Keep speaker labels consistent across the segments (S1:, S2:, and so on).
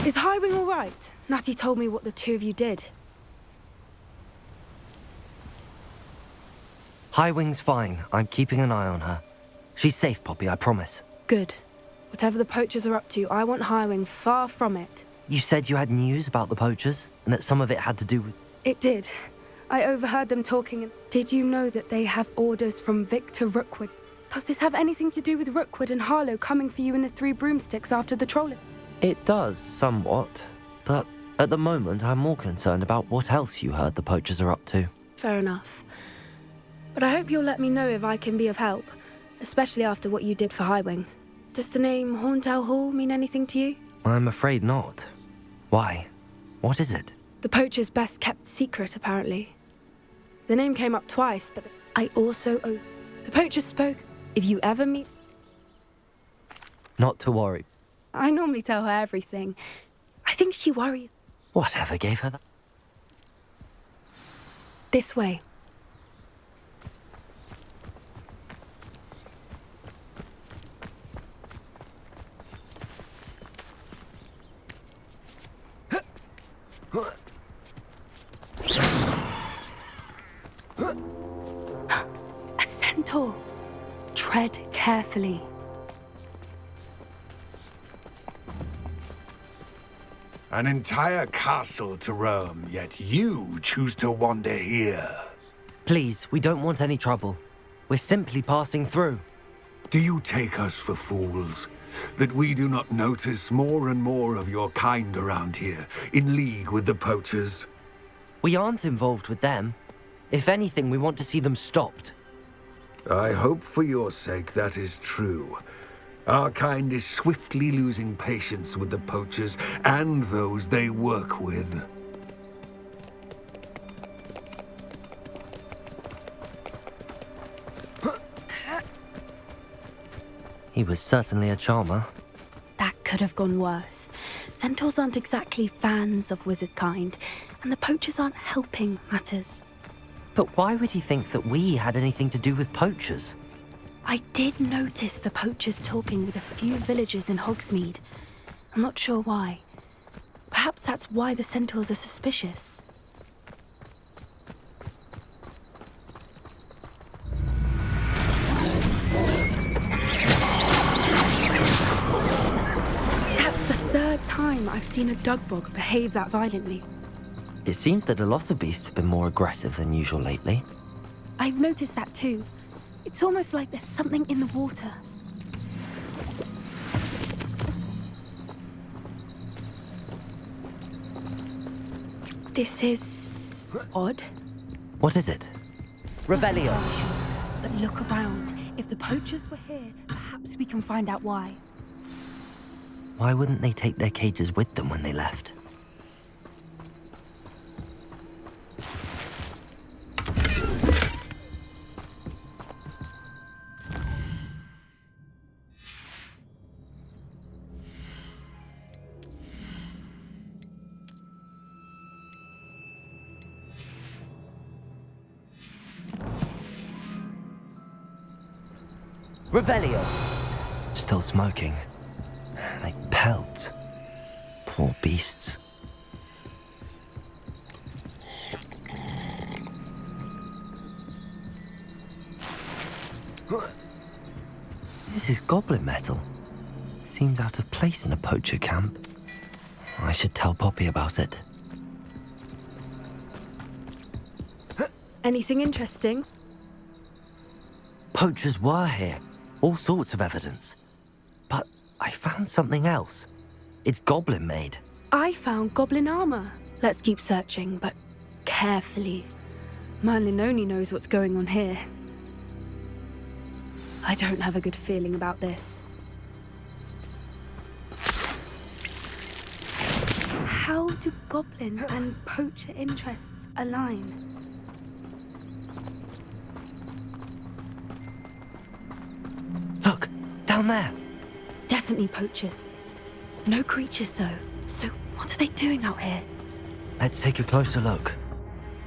S1: Is Highwing all right? Natty told me what the two of you did.
S2: Highwing's fine. I'm keeping an eye on her. She's safe, Poppy, I promise.
S1: Good. Whatever the poachers are up to, I want Highwing far from it.
S2: You said you had news about the poachers, and that some of it had to do with...
S1: It did. I overheard them talking, and did you know that they have orders from Victor Rookwood? Does this have anything to do with Rookwood and Harlow coming for you in the Three Broomsticks after the trolling?
S2: It does, somewhat. But at the moment, I'm more concerned about what else you heard the poachers are up to.
S1: Fair enough. But I hope you'll let me know if I can be of help, especially after what you did for Highwing. Does the name Horntail Hall mean anything to you?
S2: I'm afraid not. Why? What is it?
S1: The poacher's best kept secret, apparently. The name came up twice, but I also owe... The poacher spoke. If you ever meet...
S2: Not to worry.
S1: I normally tell her everything. I think she worries.
S2: Whatever gave her that?
S1: This way. A centaur. Tread carefully.
S3: An entire castle to roam, yet you choose to wander here.
S2: Please, we don't want any trouble. We're simply passing through.
S3: Do you take us for fools? That we do not notice more and more of your kind around here, in league with the poachers?
S2: We aren't involved with them. If anything, we want to see them stopped.
S3: I hope for your sake that is true. Our kind is swiftly losing patience with the poachers and those they work with.
S2: He was certainly a charmer.
S1: That could have gone worse. Centaurs aren't exactly fans of wizard kind, and the poachers aren't helping matters.
S2: But why would he think that we had anything to do with poachers?
S1: I did notice the poachers talking with a few villagers in Hogsmeade. I'm not sure why. Perhaps that's why the centaurs are suspicious. That's the third time I've seen a dugbog behave that violently.
S2: It seems that a lot of beasts have been more aggressive than usual lately.
S1: I've noticed that too. It's almost like there's something in the water. This is... odd.
S2: What is it? Revelio.
S1: Not entirely sure, but look around. If the poachers were here, perhaps we can find out why.
S2: Why wouldn't they take their cages with them when they left? Revelio! Still smoking. They pelt. Poor beasts. This is goblin metal. Seems out of place in a poacher camp. I should tell Poppy about it.
S1: Anything interesting?
S2: Poachers were here. All sorts of evidence. But I found something else. It's goblin made.
S1: I found goblin armor. Let's keep searching, but carefully. Merlin only knows what's going on here. I don't have a good feeling about this. How do goblin and poacher interests align?
S2: Look, down there.
S1: Definitely poachers. No creatures, though. So what are they doing out here?
S2: Let's take a closer look.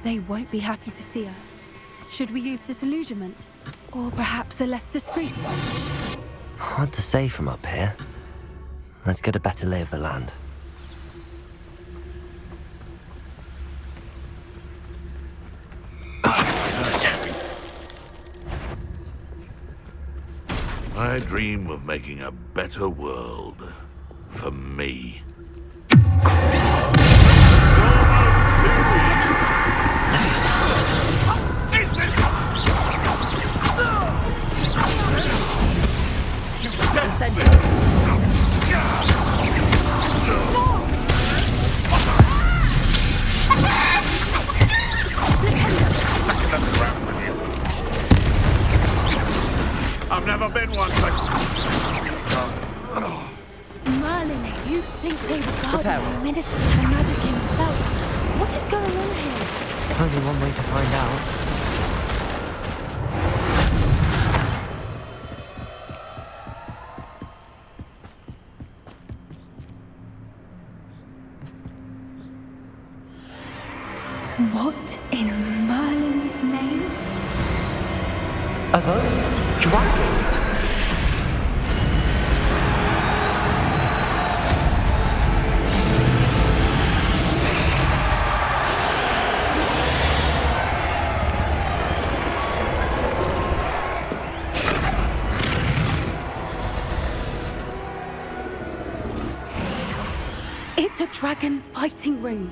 S1: They won't be happy to see us. Should we use disillusionment? Or perhaps a less discreet one?
S2: Hard to say from up here. Let's get a better lay of the land.
S4: I dream of making a better world for me. I've never been one, but...
S1: Merlin, you think they regard the Minister for Magic himself? What is going on here?
S2: Only one way to find out.
S1: What in Merlin's name?
S2: Are those dragons?
S1: It's a dragon fighting ring.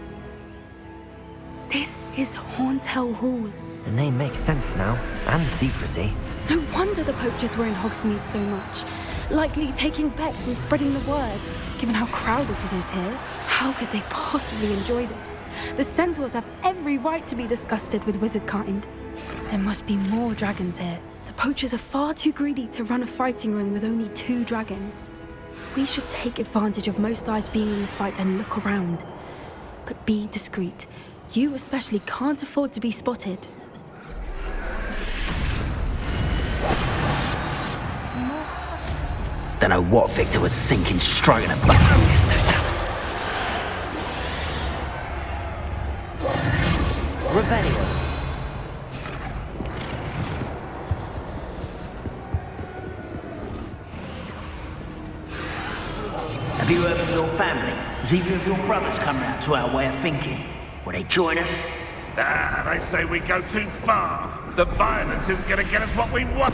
S1: This is Hauntel Hall.
S2: The name makes sense now, and the secrecy.
S1: No wonder the poachers were in Hogsmeade so much. Likely taking bets and spreading the word. Given how crowded it is here, how could they possibly enjoy this? The centaurs have every right to be disgusted with wizard kind. There must be more dragons here. The poachers are far too greedy to run a fighting ring with only 2 dragons. We should take advantage of most eyes being in the fight and look around. But be discreet. You especially can't afford to be spotted.
S5: Don't know what Victor was thinking, striking a butt from his talents.
S2: Revelio.
S5: Have you heard from your family? Has either of your brothers come round to our way of thinking? Will they join us?
S4: They say we go too far. The violence isn't going to get us what we want.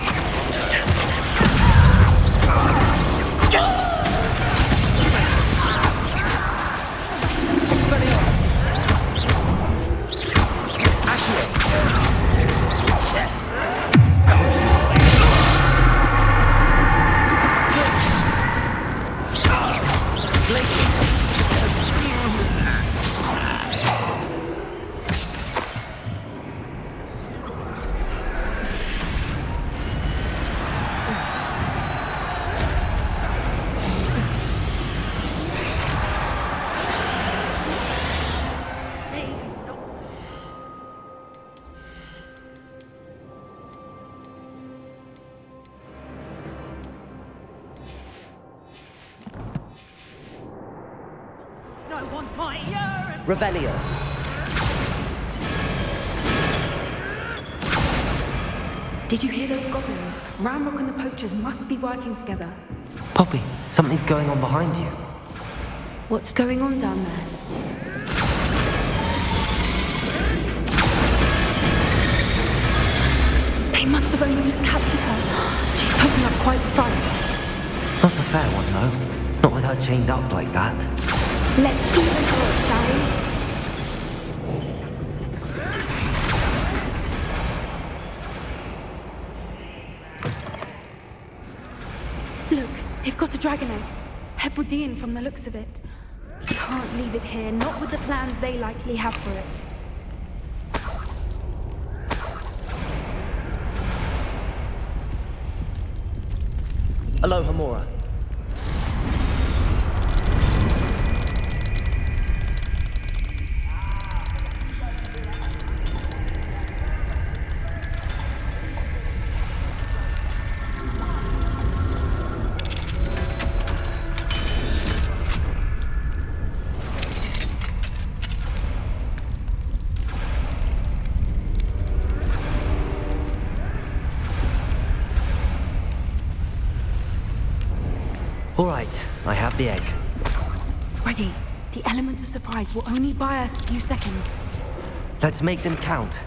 S2: Revelio.
S1: Did you hear those goblins? Ramrock and the poachers must be working together.
S2: Poppy, something's going on behind you.
S1: What's going on down there? They must have only just captured her. She's putting up quite the fight.
S2: Not a fair one, though. Not with her chained up like that.
S1: Let's even go, shall we? Look, they've got a dragon egg. Hebridean from the looks of it. We can't leave it here, not with the plans they likely have for it.
S2: Aloha, Mora. All right, I have the egg.
S1: Ready. The element of surprise will only buy us a few seconds.
S2: Let's make them count.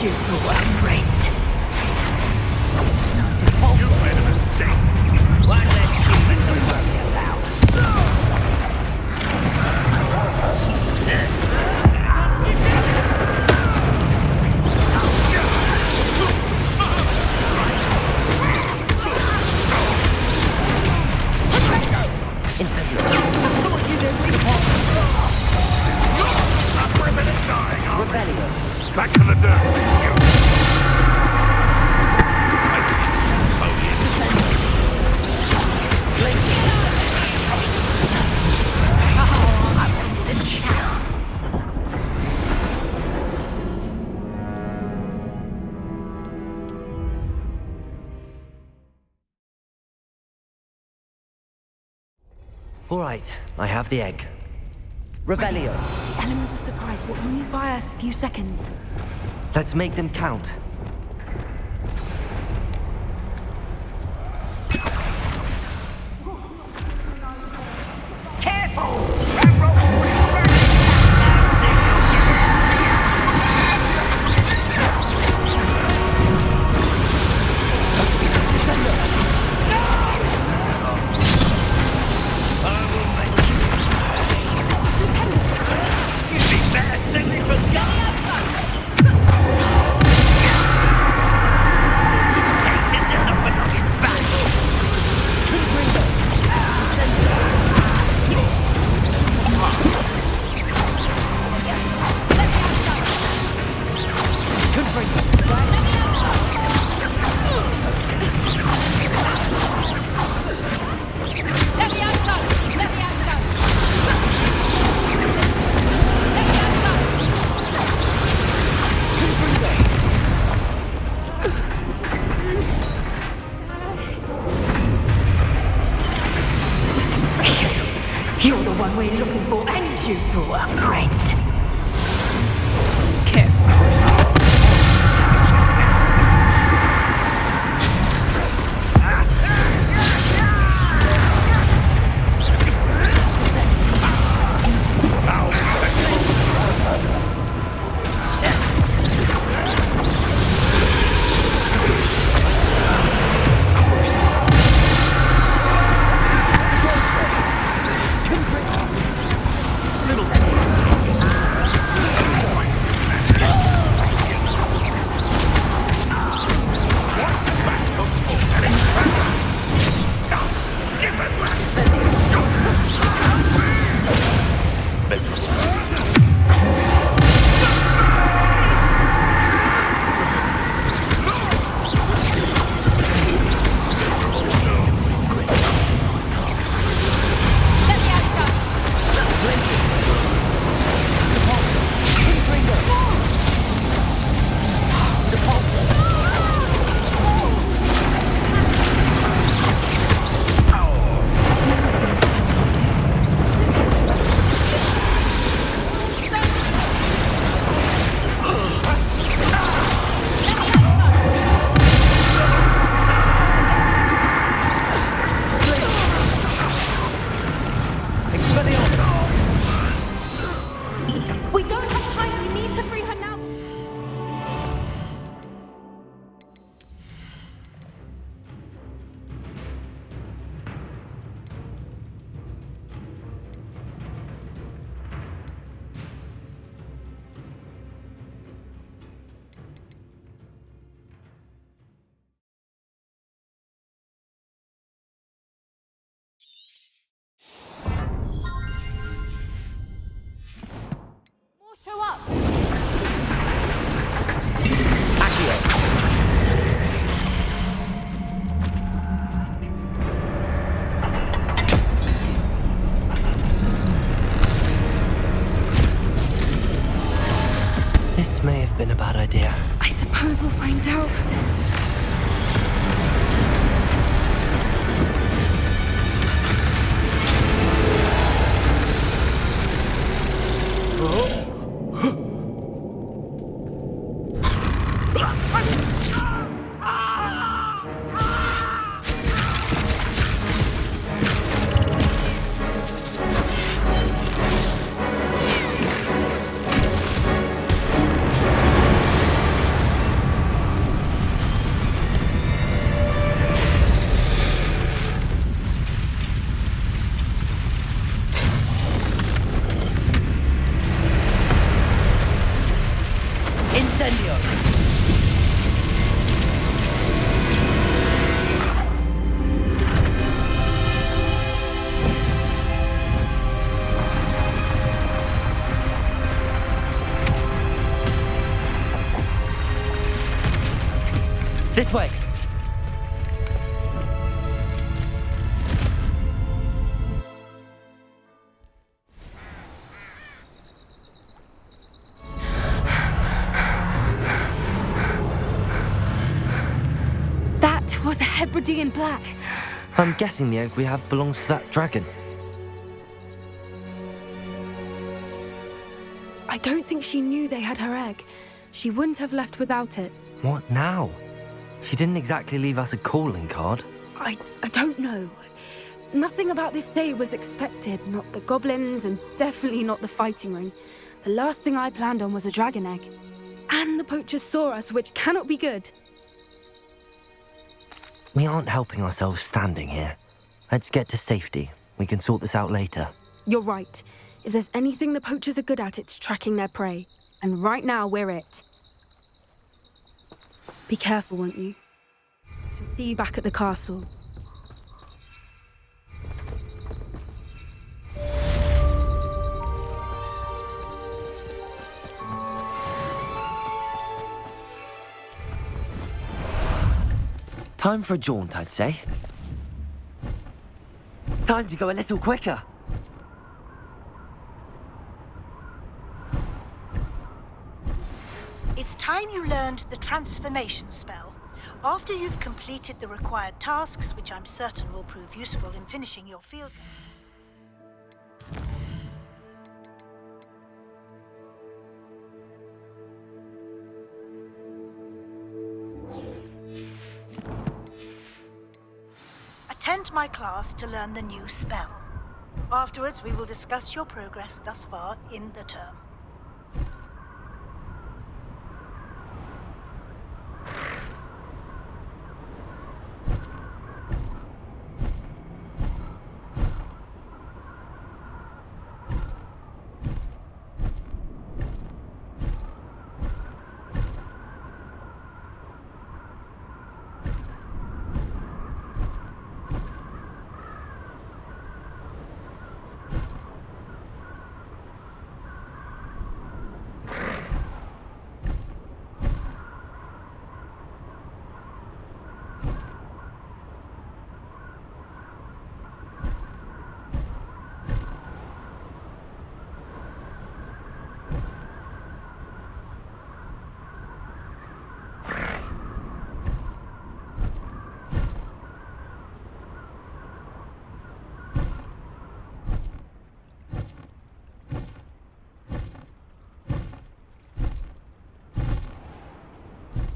S5: you brought a friend?
S4: You made a mistake.
S5: One less human to worry about. Incendio. Revelio.
S4: Back to the dirt.
S5: I wanted a chat.
S2: All right, I have the egg.
S5: Revelio.
S1: The element of surprise will only buy us a few seconds.
S2: Let's make them count.
S5: Careful! That rope is burning! You're the one we're looking for, and you brought a friend. Careful, Crusoe.
S1: We don't have time. We need to free her now. More show up.
S2: This may have been a bad idea.
S1: I suppose we'll find out.
S2: This way!
S1: That was a Hebridean black.
S2: I'm guessing the egg we have belongs to that dragon.
S1: I don't think she knew they had her egg. She wouldn't have left without it.
S2: What now? She didn't exactly leave us a calling card.
S1: I don't know. Nothing about this day was expected. Not the goblins, and definitely not the fighting ring. The last thing I planned on was a dragon egg. And the poachers saw us, which cannot be good.
S2: We aren't helping ourselves standing here. Let's get to safety. We can sort this out later.
S1: You're right. If there's anything the poachers are good at, it's tracking their prey. And right now, we're it. Be careful, won't you? I shall see you back at the castle.
S2: Time for a jaunt, I'd say. Time to go a little quicker.
S6: It's time you learned the transformation spell. After you've completed the required tasks, which I'm certain will prove useful in finishing your field. Attend my class to learn the new spell. Afterwards, we will discuss your progress thus far in the term.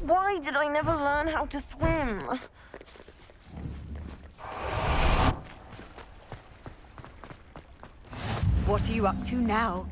S7: Why did I never learn how to swim?
S8: What are you up to now?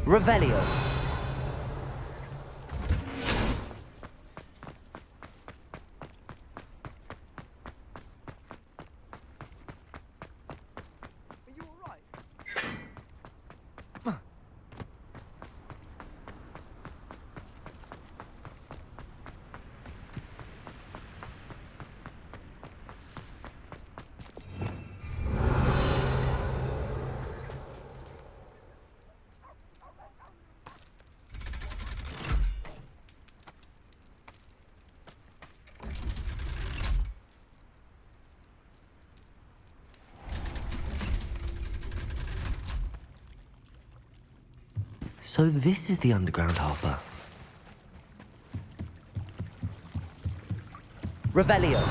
S2: Revelio. So this is the underground harbour. Revelio.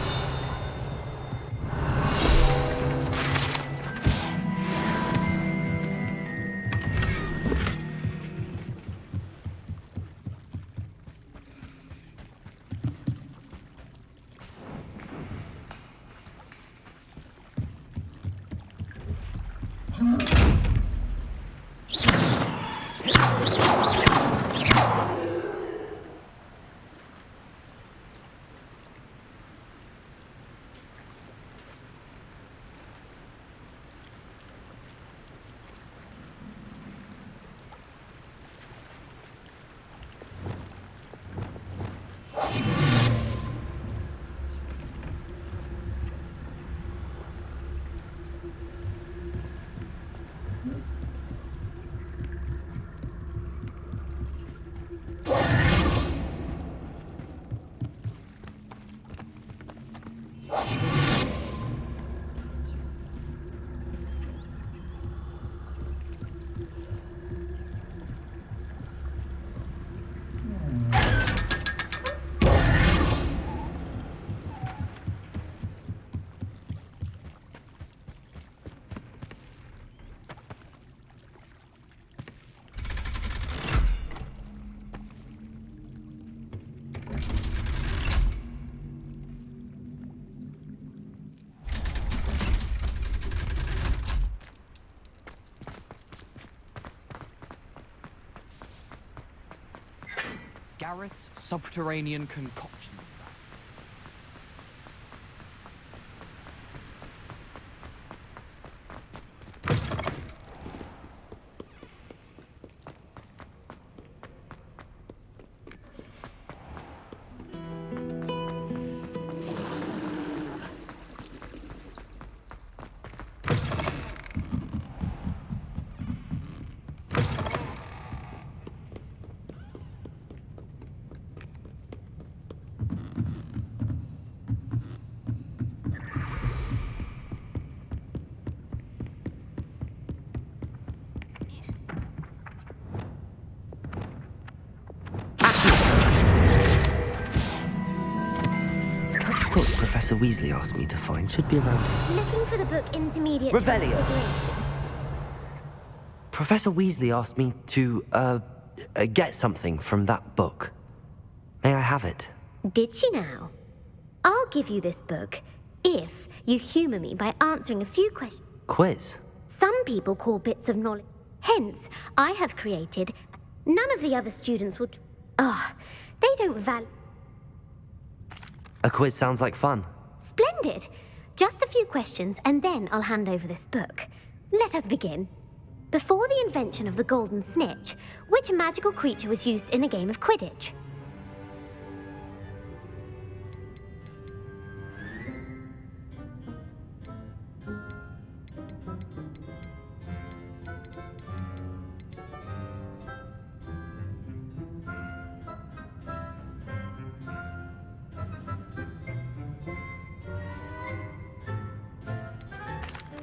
S9: Garrett's subterranean concoction.
S2: The book Professor Weasley asked me to find should be around here.
S10: Looking for the book Intermediate
S2: Revelio.
S10: Transfiguration.
S2: Professor Weasley asked me to, get something from that book. May I have it?
S10: Did she now? I'll give you this book if you humour me by answering a few questions.
S2: Quiz?
S10: Some people call bits of knowledge. Hence, I have created. None of the other students will. They don't value.
S2: A quiz sounds like fun.
S10: Splendid! Just a few questions, and then I'll hand over this book. Let us begin. Before the invention of the golden snitch, which magical creature was used in a game of Quidditch?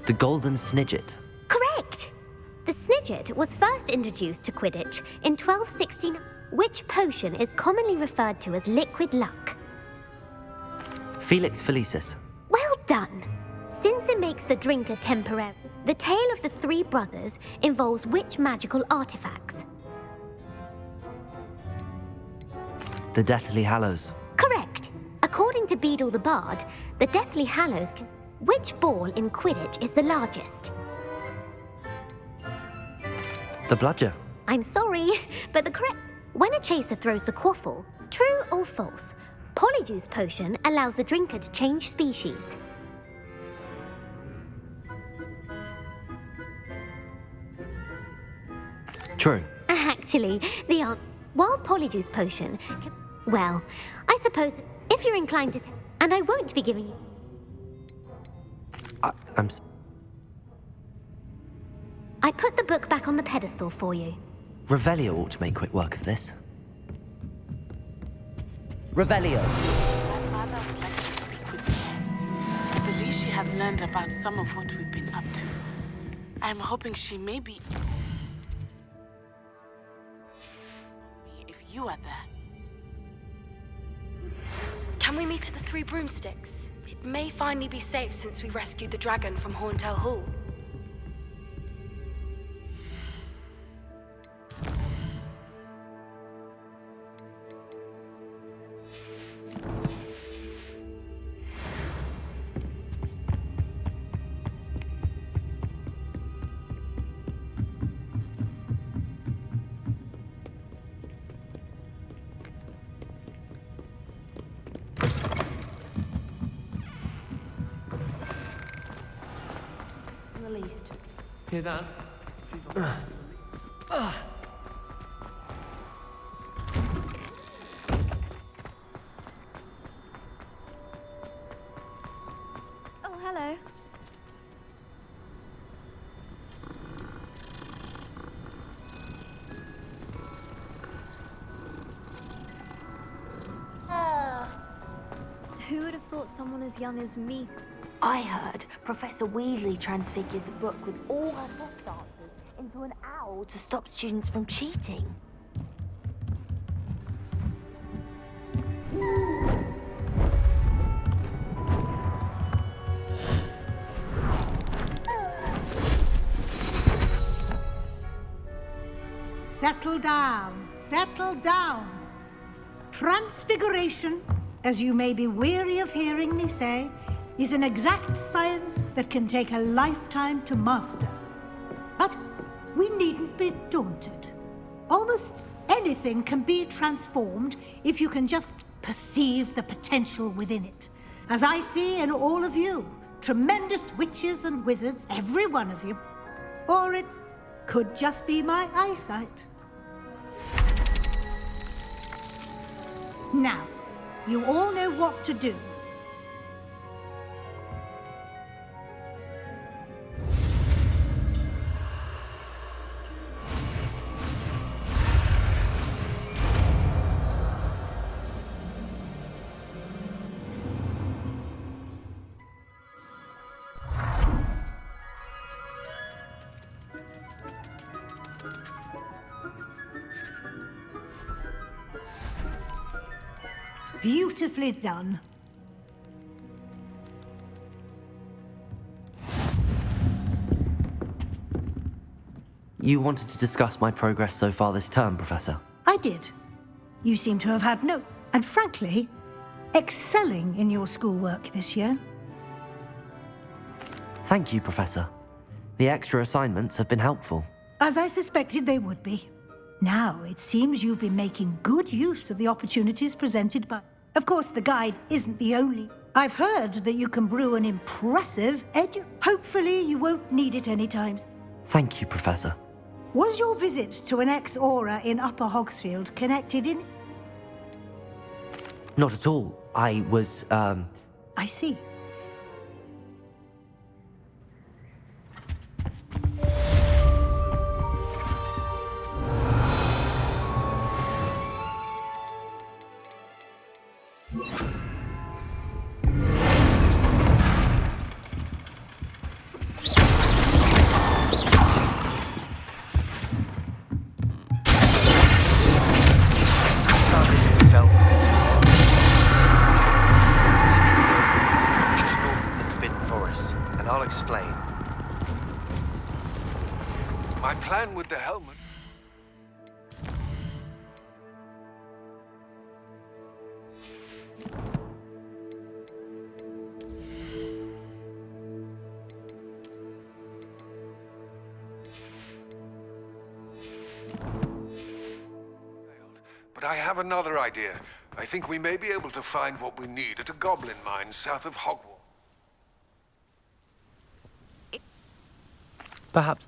S2: The Golden Snidget.
S10: Correct! The Snidget was first introduced to Quidditch in 1269. Which potion is commonly referred to as liquid luck?
S2: Felix Felicis.
S10: Well done! Since it makes the drinker temporary, the tale of the three brothers involves which magical artifacts?
S2: The Deathly Hallows.
S10: Correct! According to Beadle the Bard, the Deathly Hallows can... Which ball in Quidditch is the largest?
S2: The Bludger.
S10: I'm sorry, but the correct... When a chaser throws the quaffle, true or false, Polyjuice Potion allows the drinker to change species.
S2: True.
S10: Actually, the answer... While Polyjuice Potion can... Well, I suppose if you're inclined to... And I won't be giving you... I put the book back on the pedestal for you.
S2: Revelio ought to make quick work of this. Revelio.
S11: My mother would like to speak with you. I believe she has learned about some of what we've been up to. I'm hoping she may be... If you are there.
S1: Can we meet at the Three Broomsticks? It may finally be safe since we rescued the dragon from Horntail Hall.
S9: Hear that?
S10: Oh, hello.
S12: Who would have thought someone as young as me?
S7: I heard Professor Weasley transfigured the book with all her test answers into an owl to stop students from cheating.
S6: Settle down, settle down. Transfiguration, as you may be weary of hearing me say, is an exact science that can take a lifetime to master. But we needn't be daunted. Almost any anything can be transformed if you can just perceive the potential within it. As I see in all of you, tremendous witches and wizards, every one of you. Or it could just be my eyesight. Now, you all know what to do. Beautifully done.
S2: You wanted to discuss my progress so far this term, Professor?
S6: I did. You seem to have had no, and frankly, excelling in your schoolwork this year.
S2: Thank you, Professor. The extra assignments have been helpful.
S6: As I suspected they would be. Now, it seems you've been making good use of the opportunities presented by... Of course, the guide isn't the only. I've heard that you can brew an impressive Hopefully, you won't need it anytime.
S2: Thank you, Professor.
S6: Was your visit to an ex-aura in Upper Hogsfield connected in...
S2: Not at all. I was,
S6: I see.
S3: Explain. My plan with the helmet... But I have another idea. I think we may be able to find what we need at a goblin mine south of Hogwarts.
S2: perhaps...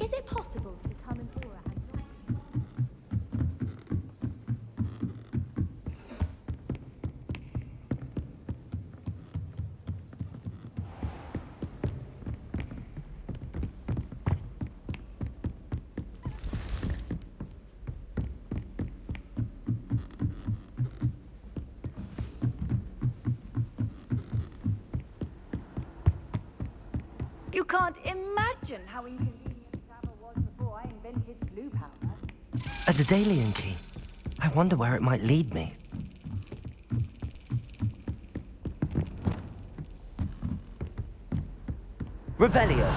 S12: Is it possible to become an aura and
S8: You can't imagine how inconvenient travel was before I invented blue powder.
S2: A Daedalian key. I wonder where it might lead me. Revelio.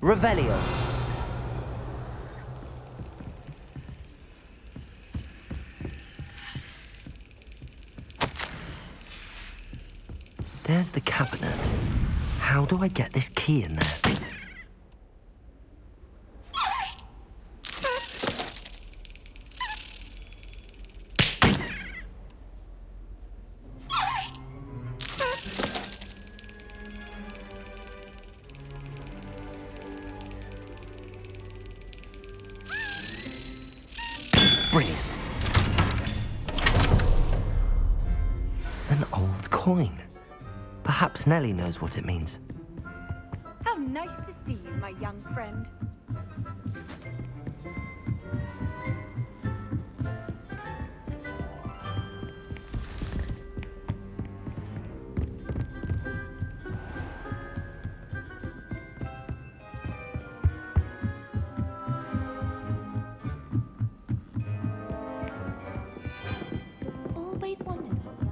S2: Revelio. There's the cabinet. How do I get this key in there? Brilliant. coin. Perhaps Nellie knows what it means.
S8: How nice to see you, my young friend.
S12: Always wondered what the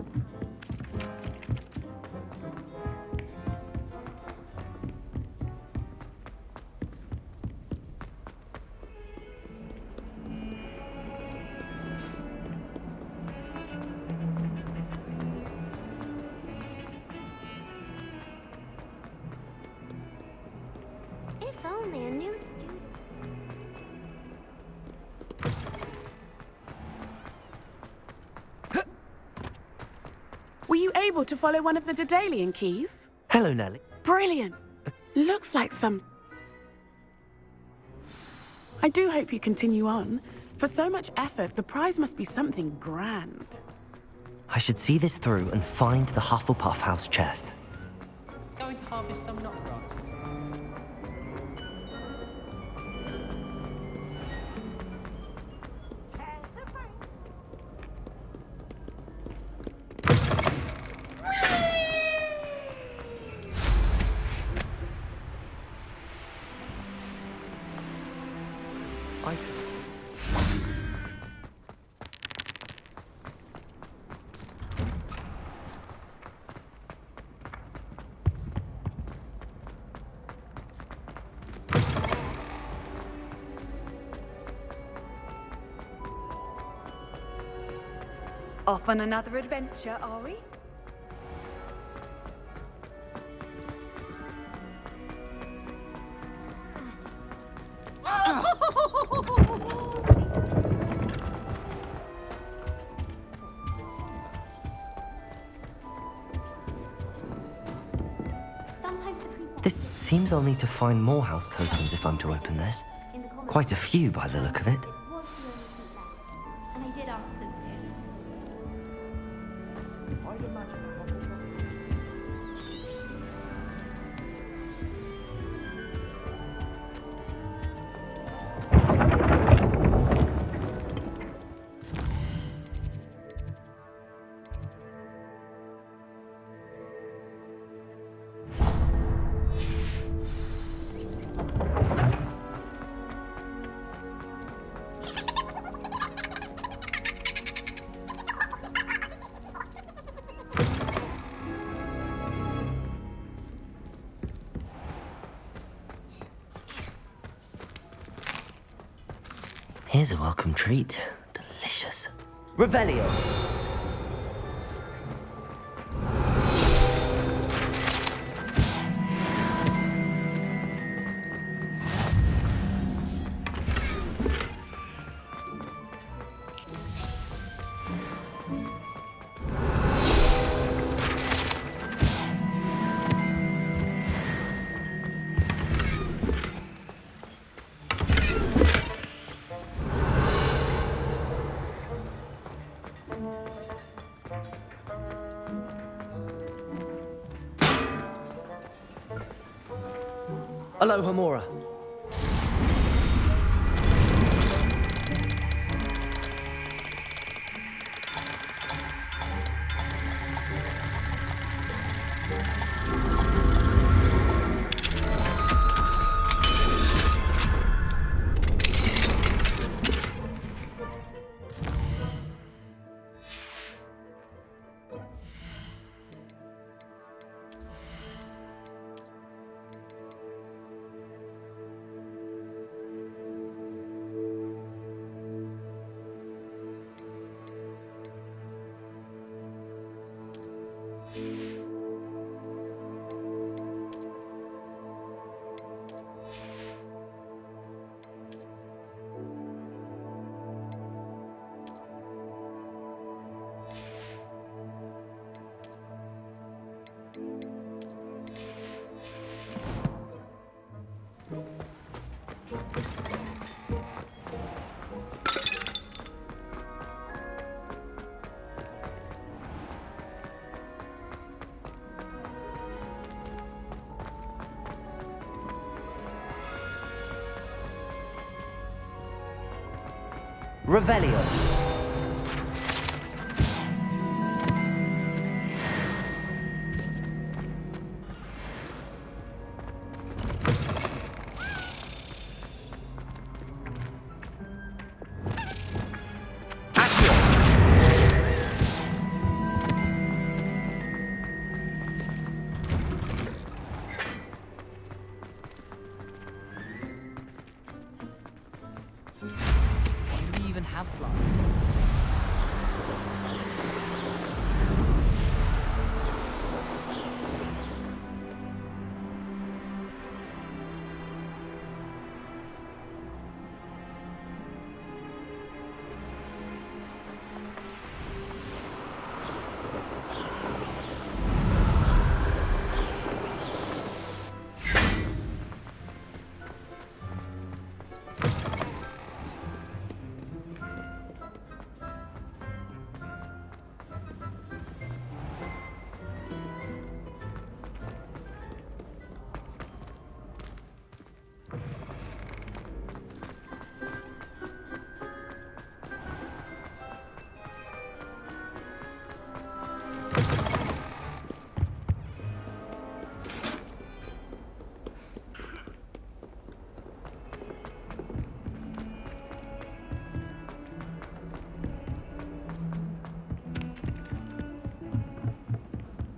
S10: If only a new student.
S13: Were you able to follow one of the Daedalian keys?
S2: Hello, Nellie.
S13: Brilliant. Looks like some... I do hope you continue on. For so much effort, the prize must be something grand.
S2: I should see this through and find the Hufflepuff house chest.
S9: Going to harvest some knotgrass.
S8: Off on another adventure, are we?
S2: This seems I'll need to find more house tokens if I'm to open this. Quite a few by the look of it.
S12: And I did ask them to.
S2: Here's a welcome treat. Delicious. Revelio! Aloha Mora. Revelio.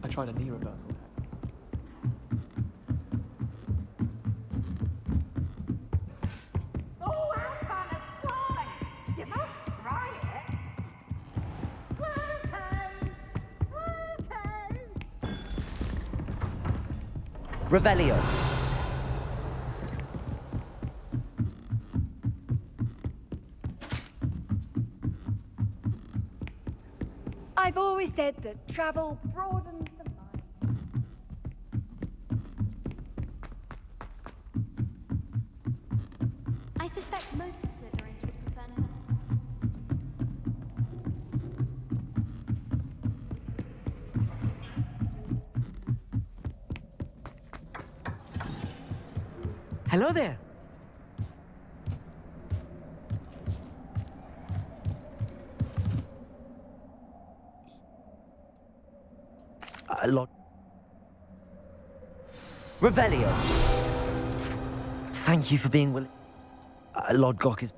S14: I tried a knee reversal.
S8: Oh, how fun and fun! You must try it.
S2: Revelio.
S8: I've always said that travel broadens the mind.
S12: I suspect most Slytherins would prefer not.
S15: Hello there.
S2: Lord... Revelio. Thank you for being willing... Lord Gok is...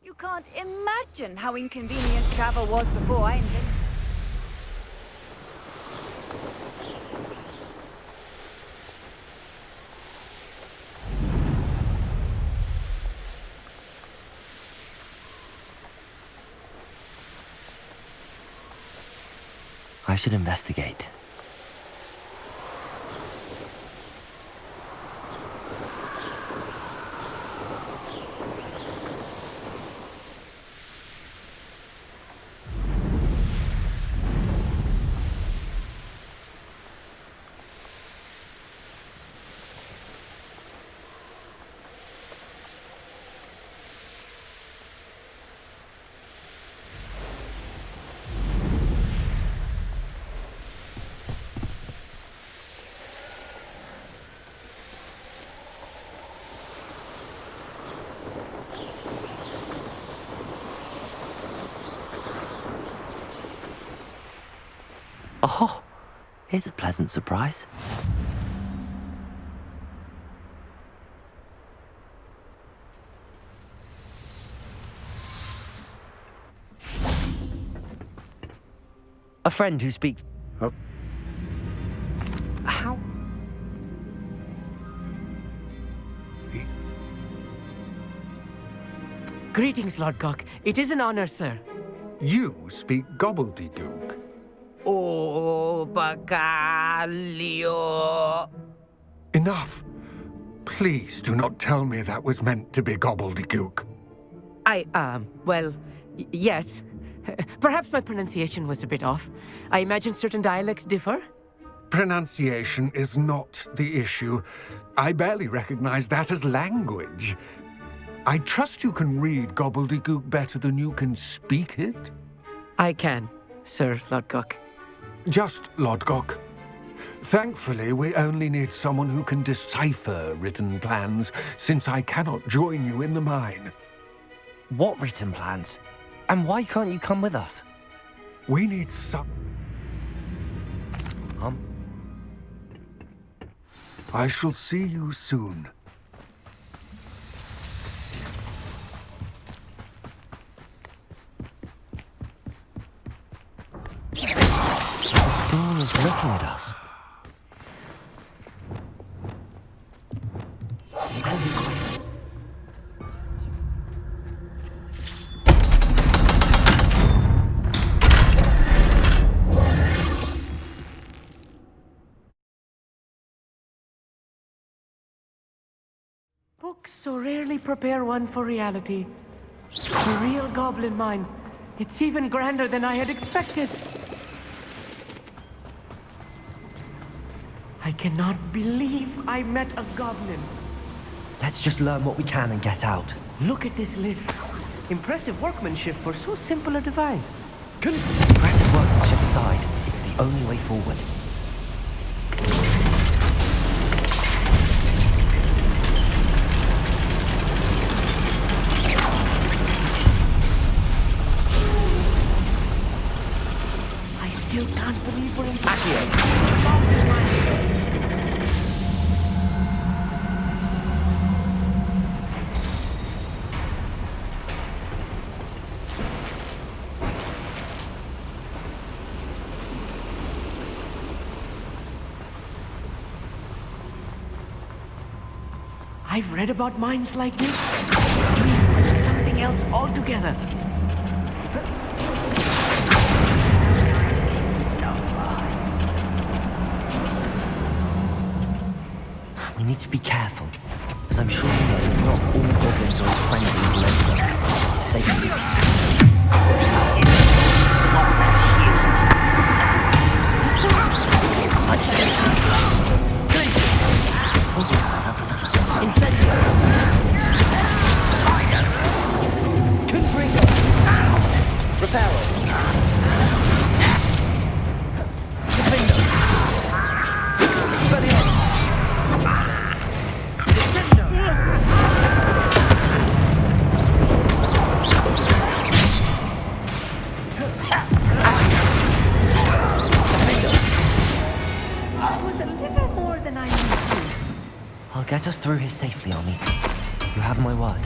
S8: You can't imagine how inconvenient travel was before I invented.
S2: I should investigate. Oh, here's a pleasant surprise. A friend who speaks...
S3: Oh.
S2: How?
S15: Greetings, Lord Gok. It is an honor, sir.
S3: You speak gobbledygook.
S15: Oh, Bacalio.
S3: Enough. Please do not tell me that was meant to be gobbledygook.
S15: Well, yes. Perhaps my pronunciation was a bit off. I imagine certain dialects differ.
S3: Pronunciation is not the issue. I barely recognize that as language. I trust you can read gobbledygook better than you can speak it?
S15: I can, Sir Lodgok.
S3: Just Lodgok. Thankfully, we only need someone who can decipher written plans, since I cannot join you in the mine.
S2: What written plans? And why can't you come with us?
S3: We need some... I shall see you soon.
S2: Dawn is looking at us.
S15: Books so rarely prepare one for reality. The real goblin mine. It's even grander than I had expected. I cannot believe I met a goblin.
S2: Let's just learn what we can and get out.
S15: Look at this lift. Impressive workmanship for so simple a device.
S2: Impressive workmanship aside, it's the only way forward.
S15: I still can't believe we're inside. I've read about mines like this. See, when it's something else altogether.
S2: We need to be careful, as I'm sure you know that not all goblins are as friendly as most of them. To say the least.
S15: Incendio!
S2: Confringo! Reparo! Confringo! Expelliarmus! Descendo!
S15: That was a little more than I used to.
S2: I'll get us through here safely, Army. You have my word.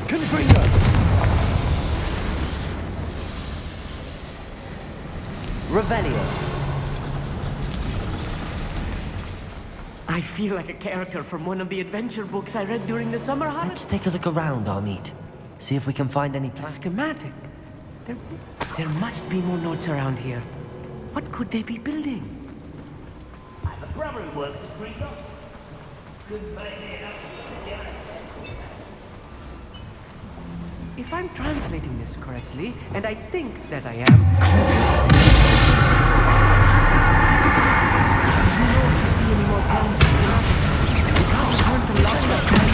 S3: Confringo!
S2: Revelio!
S15: I feel like a character from one of the adventure books I read during the summer holidays.
S2: Let's take a look around, Armid. See if we can find any
S15: A schematic. There must be more notes around here. What could they be building?
S5: I have a brother who works at Green Docks. Couldn't pay me enough to sit down and fest.
S15: If I'm translating this correctly, and I think that I am... You know if you see any more plans or schematics, we can't return to Lockdown.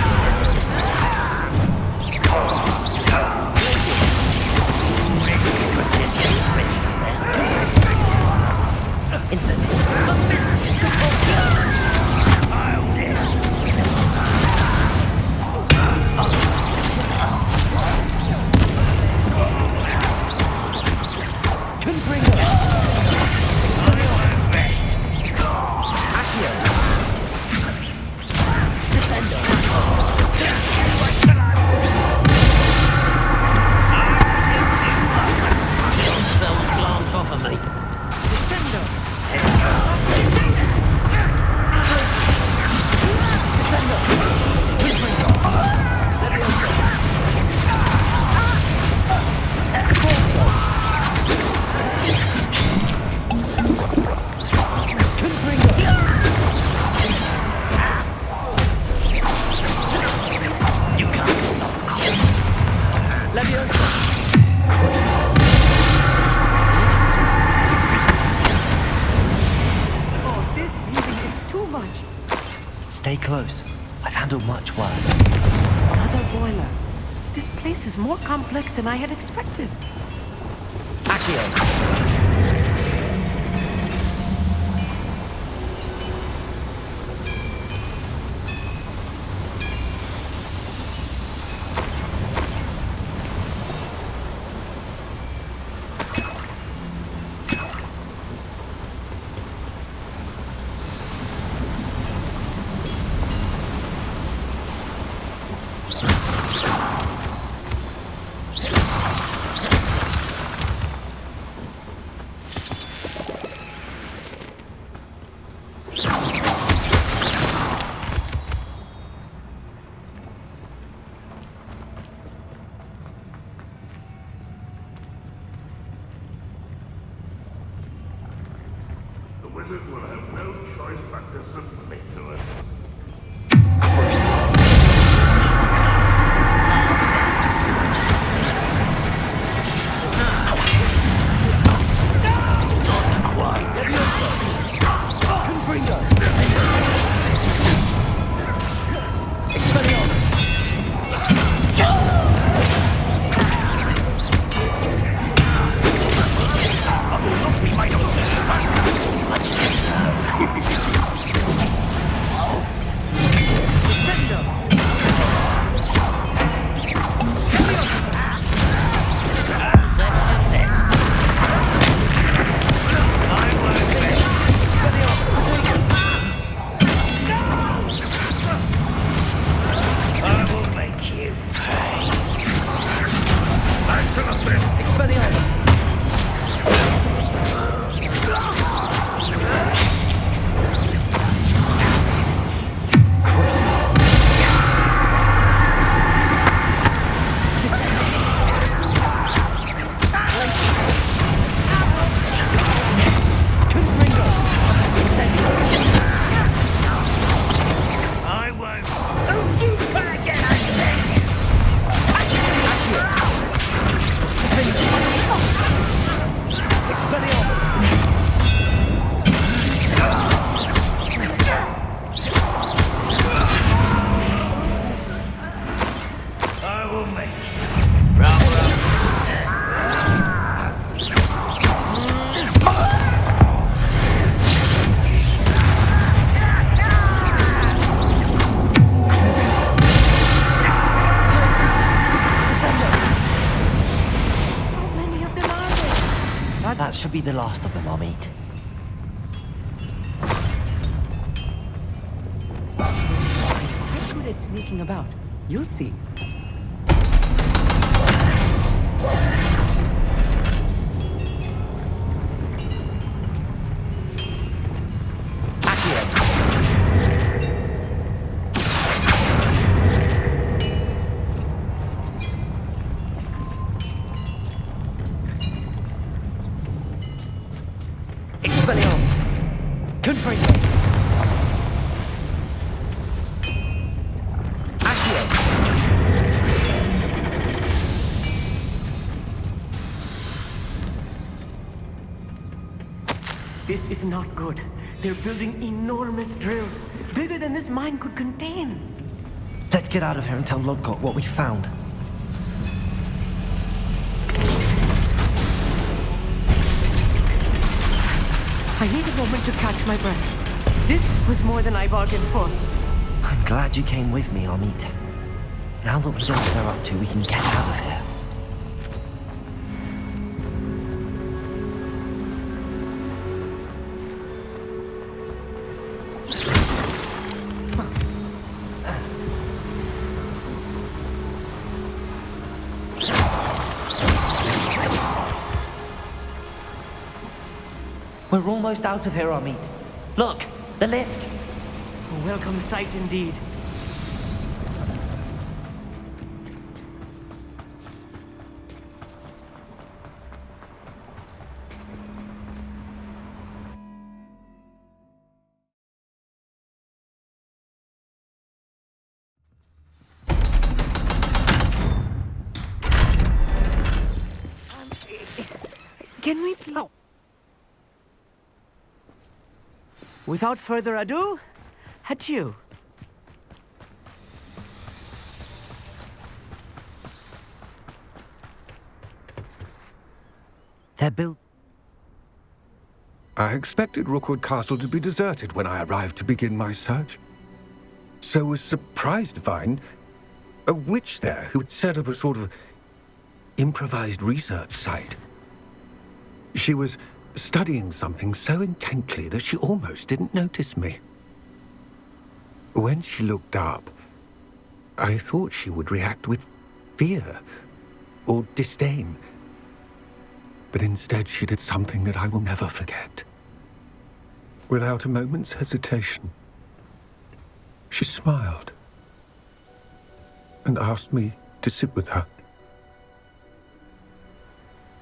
S5: Spells glance off of me.
S2: Stay close. I've handled much worse.
S15: Another boiler. This place is more complex than I had expected.
S2: Accio!
S4: The wizards will have no choice but to submit to it.
S2: That should be the last of them I'll meet.
S15: I'm good at sneaking about. You'll see.
S2: Expelliarmus! Confringo! Accio!
S15: This is not good. They're building enormous drills, bigger than this mine could contain.
S2: Let's get out of here and tell Lodgott what we found.
S15: I need a moment to catch my breath. This was more than I bargained for.
S2: I'm glad you came with me, Amit. Now that we know what they're up to, we can get out of here. We're almost out of here, Amit. Look, the lift.
S15: A welcome sight indeed. Can we please... Oh. Without further ado, adieu.
S2: They're built...
S3: I expected Rookwood Castle to be deserted when I arrived to begin my search. So was surprised to find a witch there who had set up a sort of improvised research site. She was studying something so intently that she almost didn't notice me. When she looked up, I thought she would react with fear or disdain. But instead she did something that I will never forget. Without a moment's hesitation, she smiled and asked me to sit with her.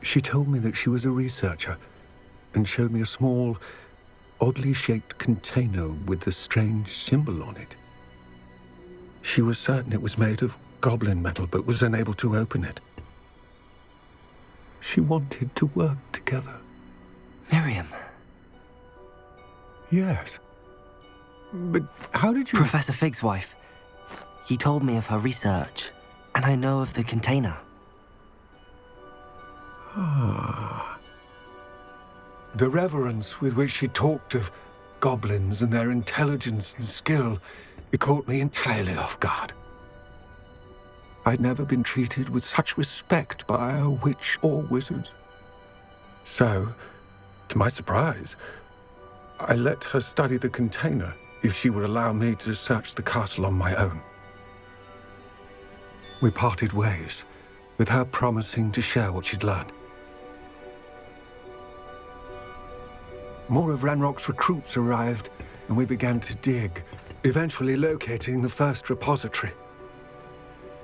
S3: She told me that she was a researcher and showed me a small, oddly shaped container with a strange symbol on it. She was certain it was made of goblin metal, but was unable to open it. She wanted to work together.
S2: Miriam.
S3: Yes. But how did you...
S2: Professor Fig's wife. He told me of her research, and I know of the container.
S3: Ah. The reverence with which she talked of goblins and their intelligence and skill, it caught me entirely off guard. I'd never been treated with such respect by a witch or wizard. So, to my surprise, I let her study the container if she would allow me to search the castle on my own. We parted ways, with her promising to share what she'd learned. More of Ranrock's recruits arrived, and we began to dig, eventually locating the first repository.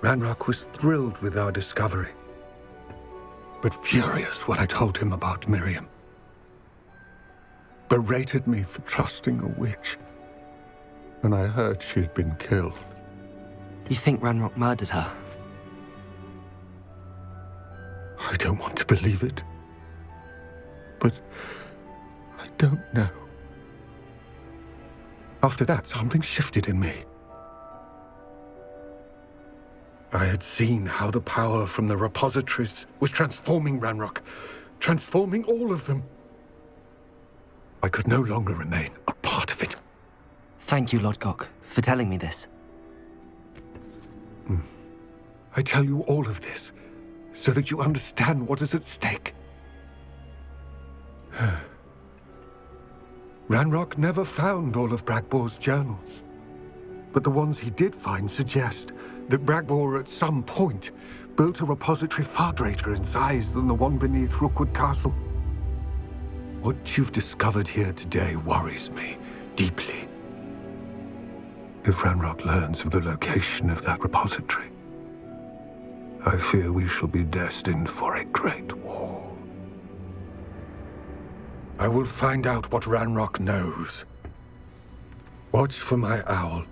S3: Ranrock was thrilled with our discovery, but furious when I told him about Miriam. Berated me for trusting a witch, and I heard she'd been killed.
S2: You think Ranrock murdered her?
S3: I don't want to believe it, but I don't know. After that, something shifted in me. I had seen how the power from the repositories was transforming Ranrock, transforming all of them. I could no longer remain a part of it.
S2: Thank you, Lodgok, for telling me this.
S3: I tell you all of this so that you understand what is at stake. Ranrock never found all of Bragbor's journals, but the ones he did find suggest that Bragbor at some point built a repository far greater in size than the one beneath Rookwood Castle. What you've discovered here today worries me deeply. If Ranrock learns of the location of that repository, I fear we shall be destined for a great war. I will find out what Ranrock knows. Watch for my owl.